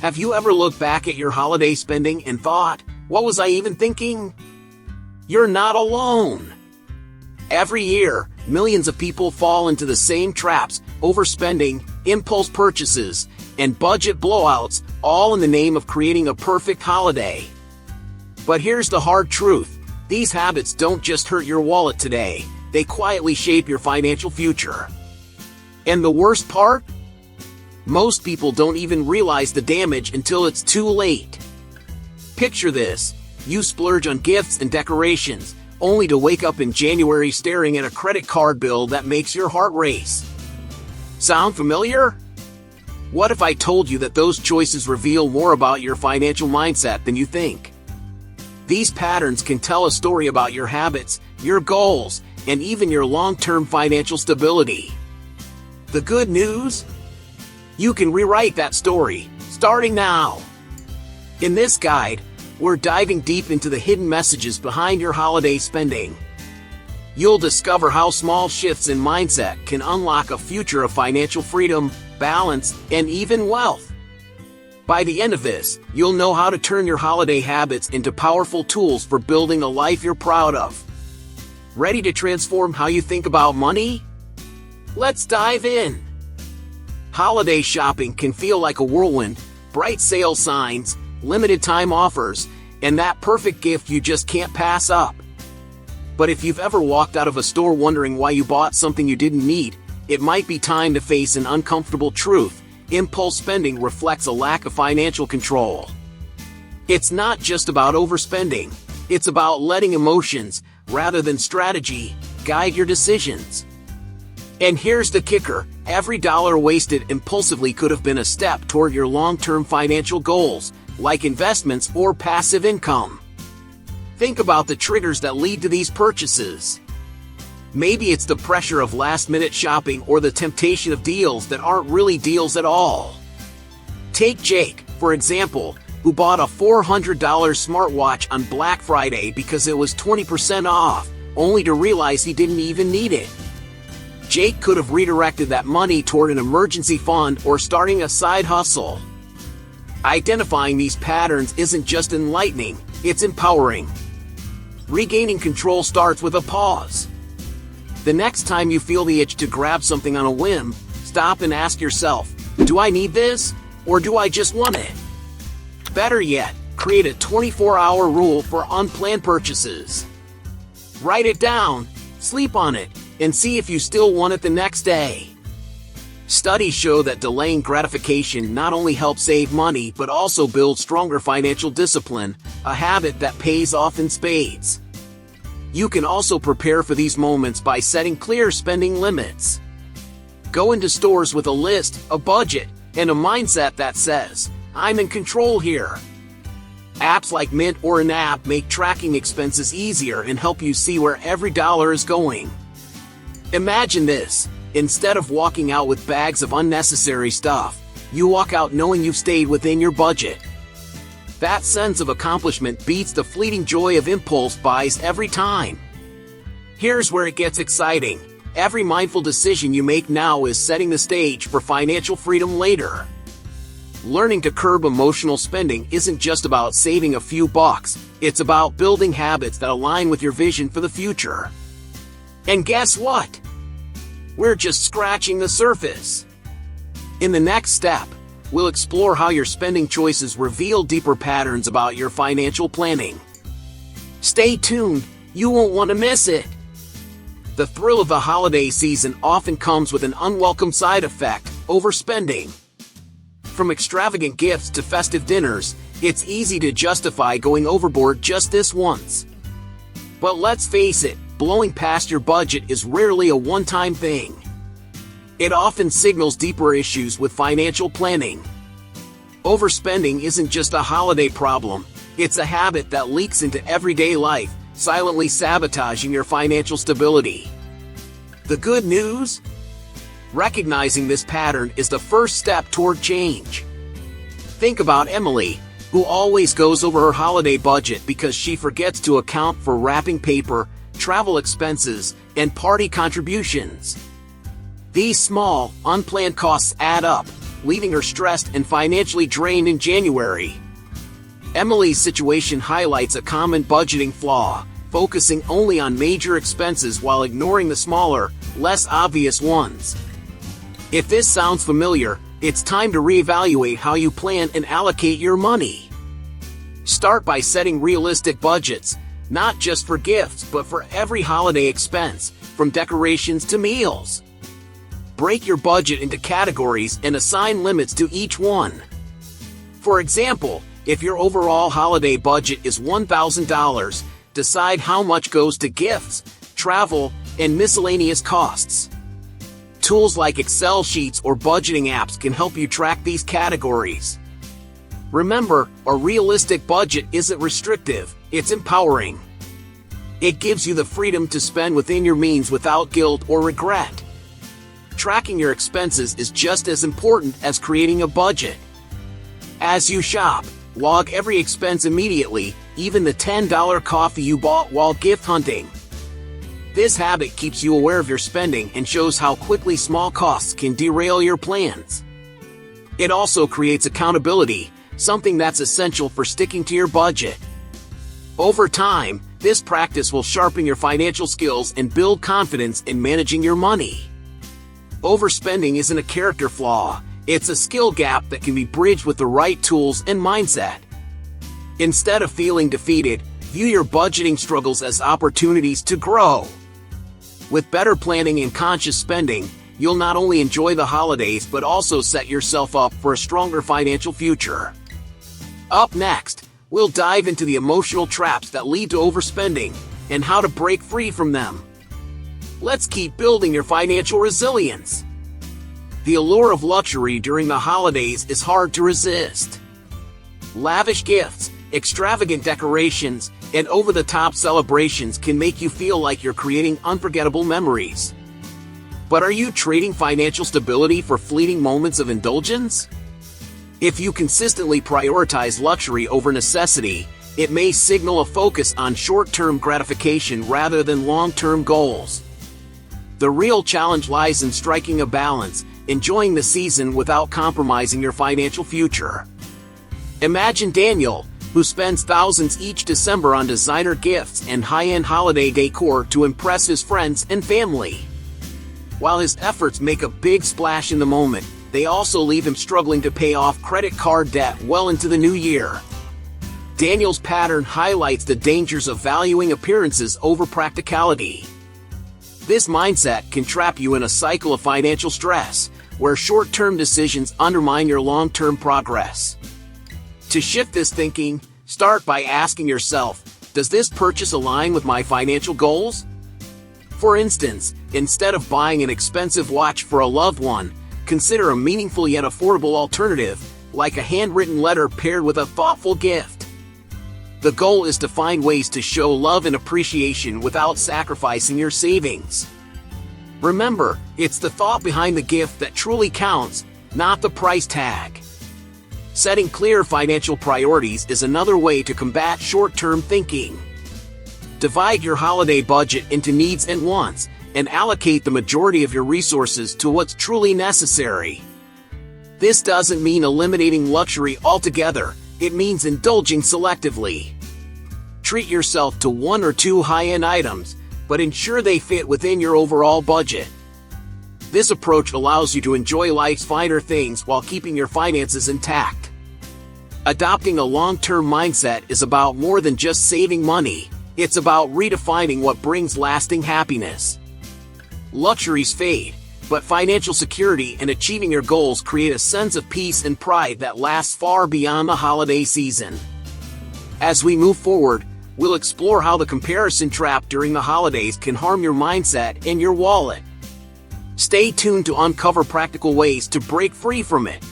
Have you ever looked back at your holiday spending and thought, what was I even thinking? You're not alone. Every year, millions of people fall into the same traps: overspending, impulse purchases, and budget blowouts, all in the name of creating a perfect holiday. But here's the hard truth. These habits don't just hurt your wallet today, they quietly shape your financial future. And the worst part? Most people don't even realize the damage until it's too late. Picture this: you splurge on gifts and decorations, only to wake up in January staring at a credit card bill that makes your heart race. Sound familiar? What if I told you that those choices reveal more about your financial mindset than you think? These patterns can tell a story about your habits, your goals, and even your long-term financial stability. The good news? You can rewrite that story, starting now. In this guide, we're diving deep into the hidden messages behind your holiday spending. You'll discover how small shifts in mindset can unlock a future of financial freedom, balance, and even wealth. By the end of this, you'll know how to turn your holiday habits into powerful tools for building a life you're proud of. Ready to transform how you think about money? Let's dive in. Holiday shopping can feel like a whirlwind: bright sale signs, limited time offers, and that perfect gift you just can't pass up. But if you've ever walked out of a store wondering why you bought something you didn't need, it might be time to face an uncomfortable truth: impulse spending reflects a lack of financial control. It's not just about overspending, it's about letting emotions, rather than strategy, guide your decisions. And here's the kicker: every dollar wasted impulsively could have been a step toward your long-term financial goals, like investments or passive income. Think about the triggers that lead to these purchases. Maybe it's the pressure of last-minute shopping or the temptation of deals that aren't really deals at all. Take Jake, for example, who bought a $400 smartwatch on Black Friday because it was 20% off, only to realize he didn't even need it. Jake could have redirected that money toward an emergency fund or starting a side hustle. Identifying these patterns isn't just enlightening, it's empowering. Regaining control starts with a pause. The next time you feel the itch to grab something on a whim, stop and ask yourself, do I need this, or do I just want it? Better yet, create a 24-hour rule for unplanned purchases. Write it down, sleep on it, and see if you still want it the next day. Studies show that delaying gratification not only helps save money but also builds stronger financial discipline, a habit that pays off in spades. You can also prepare for these moments by setting clear spending limits. Go into stores with a list, a budget, and a mindset that says, I'm in control here. Apps like Mint or an app make tracking expenses easier and help you see where every dollar is going. Imagine this: instead of walking out with bags of unnecessary stuff, you walk out knowing you've stayed within your budget. That sense of accomplishment beats the fleeting joy of impulse buys every time. Here's where it gets exciting: every mindful decision you make now is setting the stage for financial freedom later. Learning to curb emotional spending isn't just about saving a few bucks, it's about building habits that align with your vision for the future. And guess what? We're just scratching the surface. In the next step, we'll explore how your spending choices reveal deeper patterns about your financial planning. Stay tuned, you won't want to miss it. The thrill of the holiday season often comes with an unwelcome side effect: overspending. From extravagant gifts to festive dinners, it's easy to justify going overboard just this once. But let's face it, blowing past your budget is rarely a one-time thing. It often signals deeper issues with financial planning. Overspending isn't just a holiday problem, it's a habit that leaks into everyday life, silently sabotaging your financial stability. The good news? Recognizing this pattern is the first step toward change. Think about Emily, who always goes over her holiday budget because she forgets to account for wrapping paper, travel expenses, and party contributions. These small, unplanned costs add up, leaving her stressed and financially drained in January. Emily's situation highlights a common budgeting flaw, focusing only on major expenses while ignoring the smaller, less obvious ones. If this sounds familiar, it's time to reevaluate how you plan and allocate your money. Start by setting realistic budgets, not just for gifts but for every holiday expense, from decorations to meals. Break your budget into categories and assign limits to each one. For example, if your overall holiday budget is $1,000, decide how much goes to gifts, travel, and miscellaneous costs. Tools like Excel sheets or budgeting apps can help you track these categories. Remember, a realistic budget isn't restrictive, it's empowering. It gives you the freedom to spend within your means without guilt or regret. Tracking your expenses is just as important as creating a budget. As you shop, log every expense immediately, even the $10 coffee you bought while gift hunting. This habit keeps you aware of your spending and shows how quickly small costs can derail your plans. It also creates accountability, something that's essential for sticking to your budget. Over time, this practice will sharpen your financial skills and build confidence in managing your money. Overspending isn't a character flaw, it's a skill gap that can be bridged with the right tools and mindset. Instead of feeling defeated, view your budgeting struggles as opportunities to grow. With better planning and conscious spending, you'll not only enjoy the holidays but also set yourself up for a stronger financial future. Up next, we'll dive into the emotional traps that lead to overspending and how to break free from them. Let's keep building your financial resilience. The allure of luxury during the holidays is hard to resist. Lavish gifts, extravagant decorations, and over-the-top celebrations can make you feel like you're creating unforgettable memories. But are you trading financial stability for fleeting moments of indulgence? If you consistently prioritize luxury over necessity, it may signal a focus on short-term gratification rather than long-term goals. The real challenge lies in striking a balance, enjoying the season without compromising your financial future. Imagine Daniel, who spends thousands each December on designer gifts and high-end holiday decor to impress his friends and family. While his efforts make a big splash in the moment, they also leave him struggling to pay off credit card debt well into the new year. Daniel's pattern highlights the dangers of valuing appearances over practicality. This mindset can trap you in a cycle of financial stress, where short-term decisions undermine your long-term progress. To shift this thinking, start by asking yourself, does this purchase align with my financial goals? For instance, instead of buying an expensive watch for a loved one, consider a meaningful yet affordable alternative, like a handwritten letter paired with a thoughtful gift. The goal is to find ways to show love and appreciation without sacrificing your savings. Remember, it's the thought behind the gift that truly counts, not the price tag. Setting clear financial priorities is another way to combat short-term thinking. Divide your holiday budget into needs and wants, and allocate the majority of your resources to what's truly necessary. This doesn't mean eliminating luxury altogether, it means indulging selectively. Treat yourself to one or two high-end items, but ensure they fit within your overall budget. This approach allows you to enjoy life's finer things while keeping your finances intact. Adopting a long-term mindset is about more than just saving money, it's about redefining what brings lasting happiness. Luxuries fade, but financial security and achieving your goals create a sense of peace and pride that lasts far beyond the holiday season. As we move forward, we'll explore how the comparison trap during the holidays can harm your mindset and your wallet. Stay tuned to uncover practical ways to break free from it.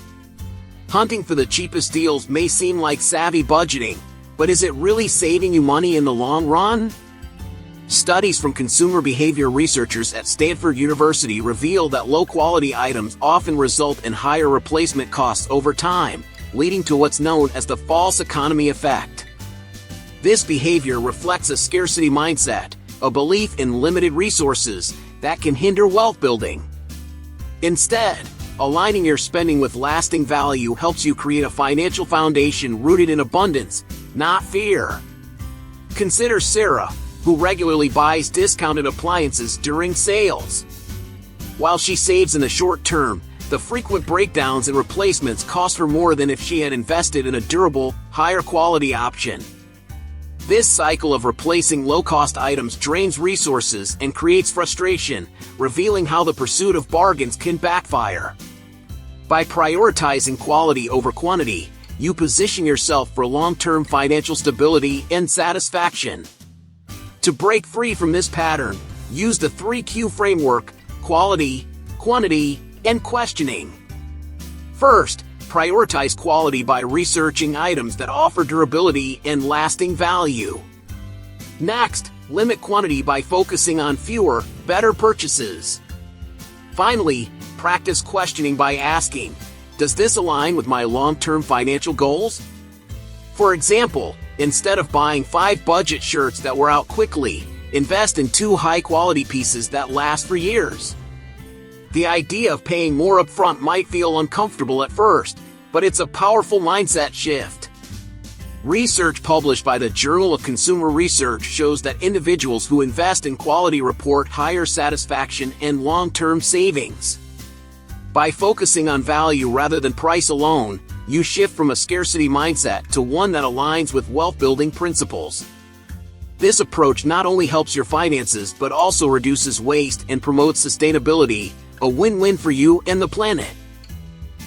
Hunting for the cheapest deals may seem like savvy budgeting, but is it really saving you money in the long run? Studies from consumer behavior researchers at Stanford University reveal that low-quality items often result in higher replacement costs over time, leading to what's known as the false economy effect. This behavior reflects a scarcity mindset, a belief in limited resources, that can hinder wealth building. Instead, Aligning your spending with lasting value helps you create a financial foundation rooted in abundance, not fear. Consider Sarah, who regularly buys discounted appliances during sales. While she saves in the short term, the frequent breakdowns and replacements cost her more than if she had invested in a durable, higher quality option. This cycle of replacing low-cost items drains resources and creates frustration, revealing how the pursuit of bargains can backfire. By prioritizing quality over quantity, you position yourself for long-term financial stability and satisfaction. To break free from this pattern, use the 3Q framework: quality, quantity, and questioning. First, prioritize quality by researching items that offer durability and lasting value. Next, limit quantity by focusing on fewer, better purchases. Finally, practice questioning by asking, does this align with my long-term financial goals? For example, instead of buying 5 budget shirts that wear out quickly, invest in 2 high-quality pieces that last for years. The idea of paying more upfront might feel uncomfortable at first, but it's a powerful mindset shift. Research published by the Journal of Consumer Research shows that individuals who invest in quality report higher satisfaction and long-term savings. By focusing on value rather than price alone, you shift from a scarcity mindset to one that aligns with wealth-building principles. This approach not only helps your finances but also reduces waste and promotes sustainability, a win-win for you and the planet.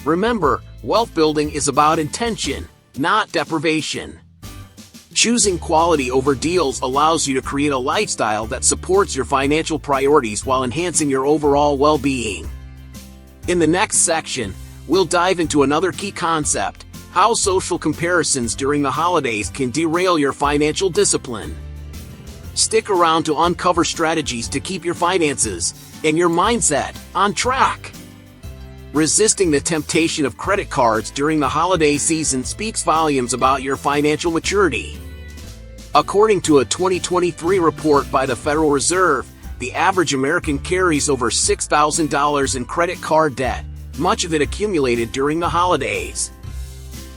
Remember, wealth building is about intention, not deprivation. Choosing quality over deals allows you to create a lifestyle that supports your financial priorities while enhancing your overall well-being. In the next section, we'll dive into another key concept: how social comparisons during the holidays can derail your financial discipline. Stick around to uncover strategies to keep your finances and your mindset on track. Resisting the temptation of credit cards during the holiday season speaks volumes about your financial maturity. According to a 2023 report by the Federal Reserve, the average American carries over $6,000 in credit card debt, much of it accumulated during the holidays.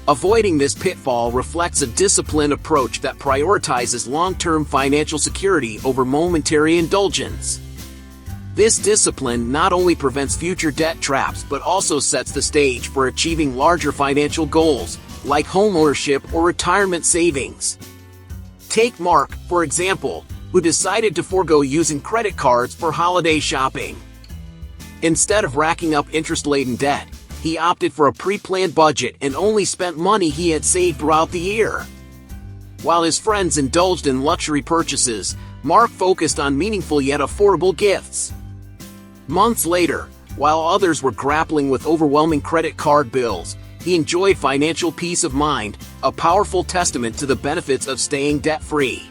Avoiding this pitfall reflects a disciplined approach that prioritizes long-term financial security over momentary indulgence. This discipline not only prevents future debt traps but also sets the stage for achieving larger financial goals, like homeownership or retirement savings. Take Mark, for example, who decided to forego using credit cards for holiday shopping. Instead of racking up interest-laden debt, he opted for a pre-planned budget and only spent money he had saved throughout the year. While his friends indulged in luxury purchases, Mark focused on meaningful yet affordable gifts. Months later, while others were grappling with overwhelming credit card bills, he enjoyed financial peace of mind, a powerful testament to the benefits of staying debt-free.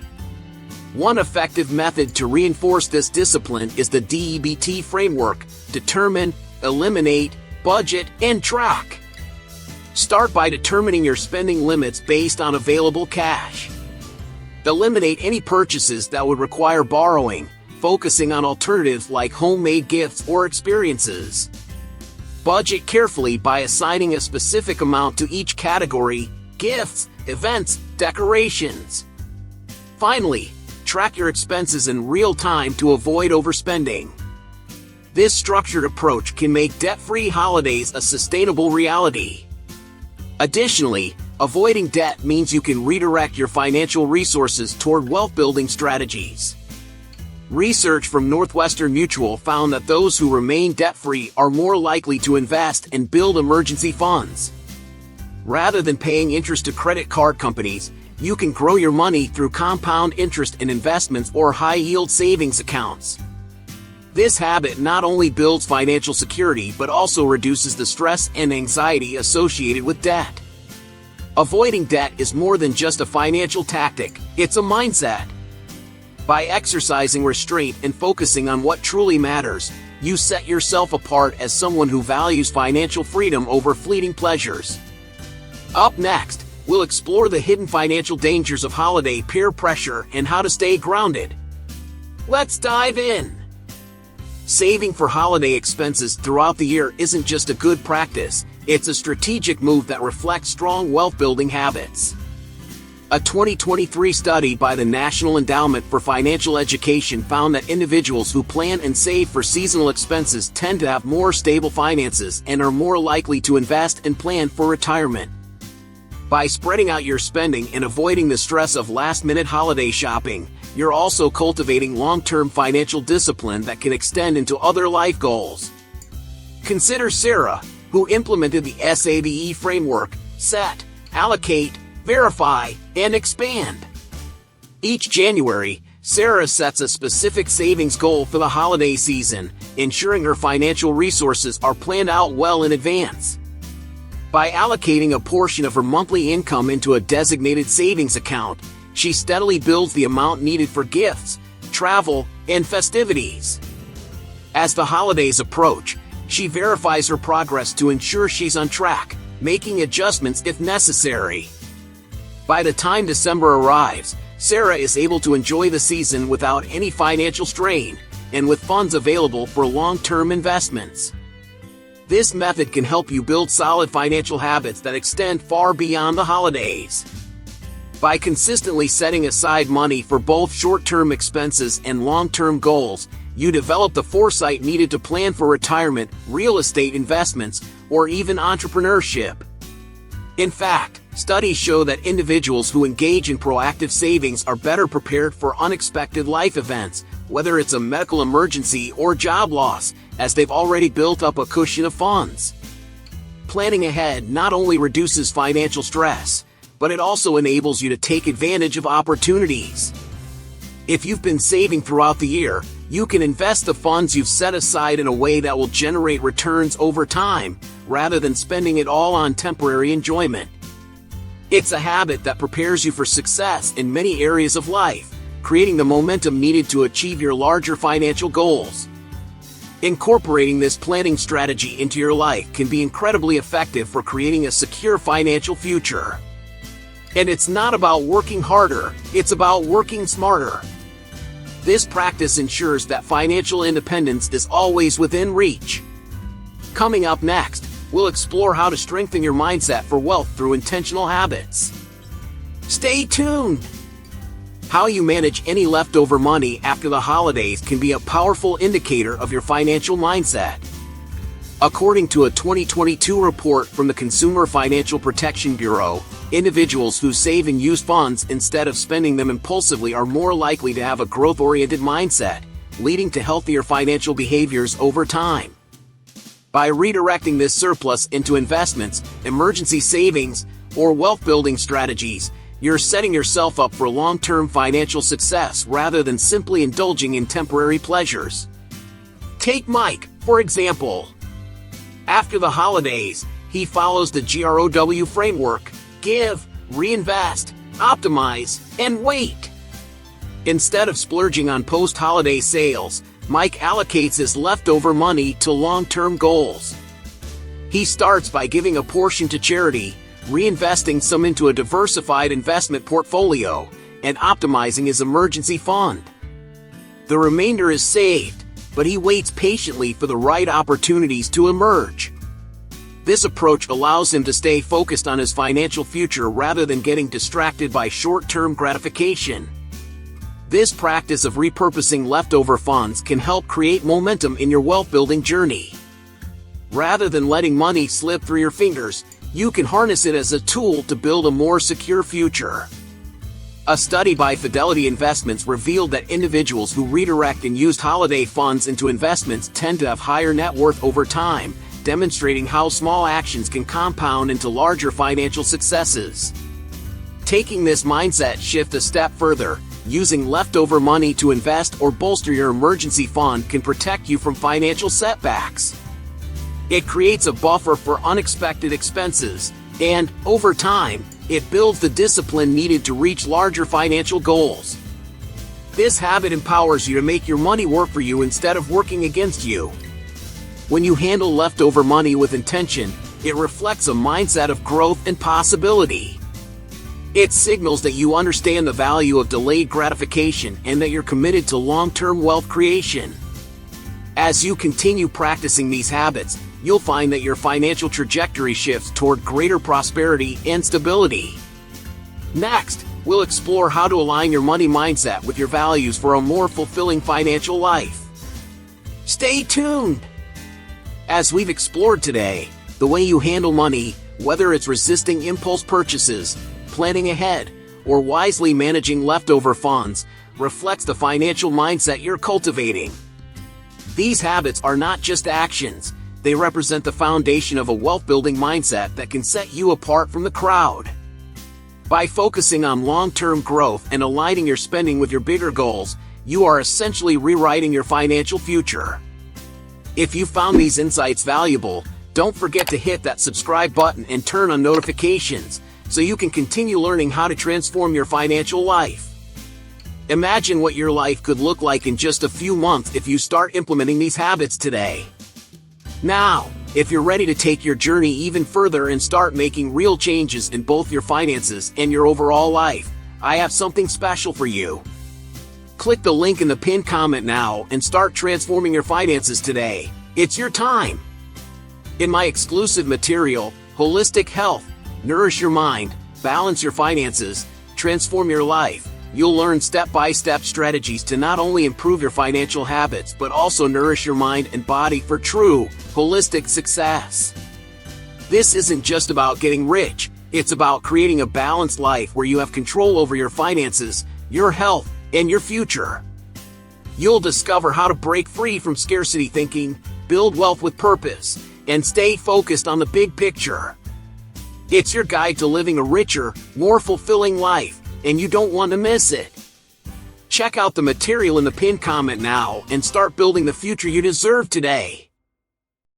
One effective method to reinforce this discipline is the DEBT framework: determine, eliminate, budget, and track. Start by determining your spending limits based on available cash. Eliminate any purchases that would require borrowing, focusing on alternatives like homemade gifts or experiences. Budget carefully by assigning a specific amount to each category: gifts, events, decorations. Finally, track your expenses in real time to avoid overspending. This structured approach can make debt-free holidays a sustainable reality. Additionally, avoiding debt means you can redirect your financial resources toward wealth-building strategies. Research from Northwestern Mutual found that those who remain debt-free are more likely to invest and build emergency funds. Rather than paying interest to credit card companies, you can grow your money through compound interest in investments or high-yield savings accounts. This habit not only builds financial security but also reduces the stress and anxiety associated with debt. Avoiding debt is more than just a financial tactic, it's a mindset. By exercising restraint and focusing on what truly matters, you set yourself apart as someone who values financial freedom over fleeting pleasures. Up next, we'll explore the hidden financial dangers of holiday peer pressure and how to stay grounded. Let's dive in. Saving for holiday expenses throughout the year isn't just a good practice, it's a strategic move that reflects strong wealth-building habits. A 2023 study by the National Endowment for Financial Education found that individuals who plan and save for seasonal expenses tend to have more stable finances and are more likely to invest and plan for retirement. By spreading out your spending and avoiding the stress of last-minute holiday shopping, you're also cultivating long-term financial discipline that can extend into other life goals. Consider Sarah, who implemented the SAVE framework: set, allocate, verify, and expand. Each January, Sarah sets a specific savings goal for the holiday season, ensuring her financial resources are planned out well in advance. By allocating a portion of her monthly income into a designated savings account, she steadily builds the amount needed for gifts, travel, and festivities. As the holidays approach, she verifies her progress to ensure she's on track, making adjustments if necessary. By the time December arrives, Sarah is able to enjoy the season without any financial strain, and with funds available for long-term investments. This method can help you build solid financial habits that extend far beyond the holidays. By consistently setting aside money for both short-term expenses and long-term goals, you develop the foresight needed to plan for retirement, real estate investments, or even entrepreneurship. In fact, studies show that individuals who engage in proactive savings are better prepared for unexpected life events, whether it's a medical emergency or job loss, as they've already built up a cushion of funds. Planning ahead not only reduces financial stress, but it also enables you to take advantage of opportunities. If you've been saving throughout the year, you can invest the funds you've set aside in a way that will generate returns over time, rather than spending it all on temporary enjoyment. It's a habit that prepares you for success in many areas of life, creating the momentum needed to achieve your larger financial goals. Incorporating this planning strategy into your life can be incredibly effective for creating a secure financial future. And it's not about working harder, it's about working smarter. This practice ensures that financial independence is always within reach. Coming up next, we'll explore how to strengthen your mindset for wealth through intentional habits. Stay tuned! How you manage any leftover money after the holidays can be a powerful indicator of your financial mindset. According to a 2022 report from the Consumer Financial Protection Bureau, individuals who save and use funds instead of spending them impulsively are more likely to have a growth-oriented mindset, leading to healthier financial behaviors over time. By redirecting this surplus into investments, emergency savings, or wealth-building strategies, you're setting yourself up for long-term financial success rather than simply indulging in temporary pleasures. Take Mike, for example. After the holidays, he follows the GROW framework: give, reinvest, optimize, and wait. Instead of splurging on post-holiday sales, Mike allocates his leftover money to long-term goals. He starts by giving a portion to charity, reinvesting some into a diversified investment portfolio, and optimizing his emergency fund. The remainder is saved, but he waits patiently for the right opportunities to emerge. This approach allows him to stay focused on his financial future rather than getting distracted by short-term gratification. This practice of repurposing leftover funds can help create momentum in your wealth-building journey. Rather than letting money slip through your fingers, you can harness it as a tool to build a more secure future. A study by Fidelity Investments revealed that individuals who redirect and used holiday funds into investments tend to have higher net worth over time, demonstrating how small actions can compound into larger financial successes. Taking this mindset shift a step further, using leftover money to invest or bolster your emergency fund can protect you from financial setbacks. It creates a buffer for unexpected expenses, and, over time, it builds the discipline needed to reach larger financial goals. This habit empowers you to make your money work for you instead of working against you. When you handle leftover money with intention, it reflects a mindset of growth and possibility. It signals that you understand the value of delayed gratification and that you're committed to long-term wealth creation. As you continue practicing these habits, you'll find that your financial trajectory shifts toward greater prosperity and stability. Next, we'll explore how to align your money mindset with your values for a more fulfilling financial life. Stay tuned! As we've explored today, the way you handle money, whether it's resisting impulse purchases, planning ahead, or wisely managing leftover funds, reflects the financial mindset you're cultivating. These habits are not just actions, they represent the foundation of a wealth-building mindset that can set you apart from the crowd. By focusing on long-term growth and aligning your spending with your bigger goals, you are essentially rewriting your financial future. If you found these insights valuable, don't forget to hit that subscribe button and turn on notifications so you can continue learning how to transform your financial life. Imagine what your life could look like in just a few months if you start implementing these habits today. Now, if you're ready to take your journey even further and start making real changes in both your finances and your overall life, I have something special for you. Click the link in the pinned comment now and start transforming your finances today. It's your time. In my exclusive material, Holistic Health, Nourish Your Mind, Balance Your Finances, Transform Your Life, you'll learn step-by-step strategies to not only improve your financial habits but also nourish your mind and body for true, holistic success. This isn't just about getting rich, it's about creating a balanced life where you have control over your finances, your health, and your future. You'll discover how to break free from scarcity thinking, build wealth with purpose, and stay focused on the big picture. It's your guide to living a richer, more fulfilling life, and you don't want to miss it. Check out the material in the pinned comment now and start building the future you deserve today.